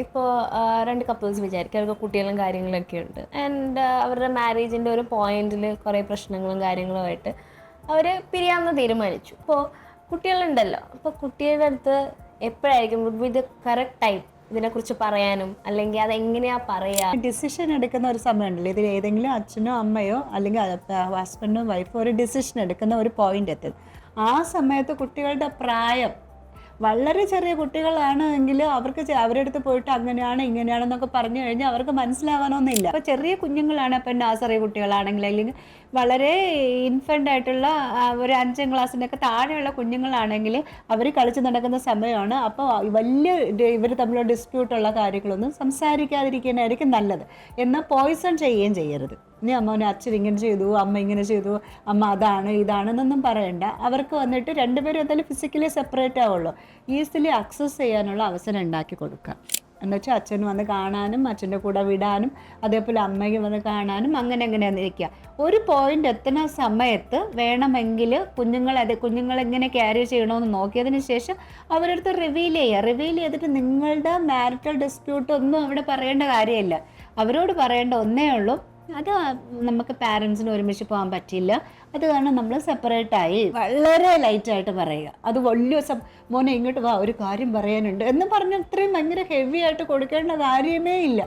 ഇപ്പോൾ 2 കപ്പിൾസ് വിചാരിക്കുക, അവർക്ക് കുട്ടികളും കാര്യങ്ങളൊക്കെ ഉണ്ട്. ആൻഡ് അവരുടെ മാരേജിൻ്റെ ഒരു പോയിന്റിൽ കുറേ പ്രശ്നങ്ങളും കാര്യങ്ങളുമായിട്ട് അവർ പിരിയാമെന്ന് തീരുമാനിച്ചു. ഇപ്പോൾ കുട്ടികളുണ്ടല്ലോ, അപ്പോൾ കുട്ടിയുടെ അടുത്ത് എപ്പോഴായിരിക്കും ഇത് കറക്റ്റ് ടൈം ഇതിനെക്കുറിച്ച് പറയാനും, അല്ലെങ്കിൽ അതെങ്ങനെയാ പറയുക? ഡിസിഷൻ എടുക്കുന്ന ഒരു സമയമുണ്ടല്ലോ, ഇതിൽ ഏതെങ്കിലും അച്ഛനോ അമ്മയോ അല്ലെങ്കിൽ ഹസ്ബൻഡോ വൈഫോ ഒരു ഡിസിഷൻ എടുക്കുന്ന ഒരു പോയിന്റ് എത്തും. ആ സമയത്ത് കുട്ടികളുടെ പ്രായം വളരെ ചെറിയ കുട്ടികളാണ് എങ്കിൽ അവർക്ക് അവരുടെ അടുത്ത് പോയിട്ട് അങ്ങനെയാണ് ഇങ്ങനെയാണെന്നൊക്കെ പറഞ്ഞു കഴിഞ്ഞാൽ അവർക്ക് മനസ്സിലാവാനൊന്നുമില്ല. അപ്പോൾ ചെറിയ കുഞ്ഞുങ്ങളാണ്, ഇപ്പം നാസറി കുട്ടികളാണെങ്കിൽ അല്ലെങ്കിൽ വളരെ ഇൻഫൻ്റ് ആയിട്ടുള്ള ഒരു 5ാം ക്ലാസ്സിൻ്റെയൊക്കെ താഴെയുള്ള കുഞ്ഞുങ്ങളാണെങ്കിൽ അവർ കളിച്ച് നടക്കുന്ന സമയമാണ്. അപ്പോൾ വലിയ ഇവർ തമ്മിലുള്ള ഡിസ്പ്യൂട്ടുള്ള കാര്യങ്ങളൊന്നും സംസാരിക്കാതിരിക്കുന്നതായിരിക്കും നല്ലത്. എന്നാൽ പോയിസൺ ചെയ്യുകയും ചെയ്യരുത്. ഇനി അമ്മ അച്ഛൻ ഇങ്ങനെ ചെയ്തു, അമ്മ ഇങ്ങനെ ചെയ്തു, അമ്മ അതാണ് ഇതാണെന്നൊന്നും പറയണ്ട. അവർക്ക് വന്നിട്ട് രണ്ടുപേരും എന്തായാലും ഫിസിക്കലി സെപ്പറേറ്റ് ആവുള്ളൂ. ഈസിലി അക്സസ് ചെയ്യാനുള്ള അവസരം ഉണ്ടാക്കി കൊടുക്കുക. എന്നുവെച്ചാൽ അച്ഛൻ വന്ന് കാണാനും അച്ഛൻ്റെ കൂടെ വിടാനും അതേപോലെ അമ്മയ്ക്ക് വന്ന് കാണാനും അങ്ങനെ ഇരിക്കുക. ഒരു പോയിന്റ് എത്തുന്ന സമയത്ത് വേണമെങ്കിൽ കുഞ്ഞുങ്ങളെങ്ങനെ ക്യാരി ചെയ്യണമെന്ന് നോക്കിയതിന് ശേഷം അവരടുത്ത് റിവീൽ ചെയ്തിട്ട് നിങ്ങളുടെ മാരിറ്റൽ ഡിസ്പ്യൂട്ട് ഒന്നും അവിടെ പറയേണ്ട കാര്യമില്ല. അവരോട് പറയേണ്ട ഒന്നേ ഉള്ളൂ, അത് നമുക്ക് പാരൻസിന് ഒരുമിച്ച് പോകാൻ പറ്റില്ല, അത് കാരണം നമ്മൾ സെപ്പറേറ്റായി. വളരെ ലൈറ്റായിട്ട് പറയുക. അത് വലിയ മോനെ ഇങ്ങോട്ട് വാ, ഒരു കാര്യം പറയാനുണ്ട് എന്ന് പറഞ്ഞ് അത്രയും ഭയങ്കര ഹെവി ആയിട്ട് കൊടുക്കേണ്ട കാര്യമേ ഇല്ല.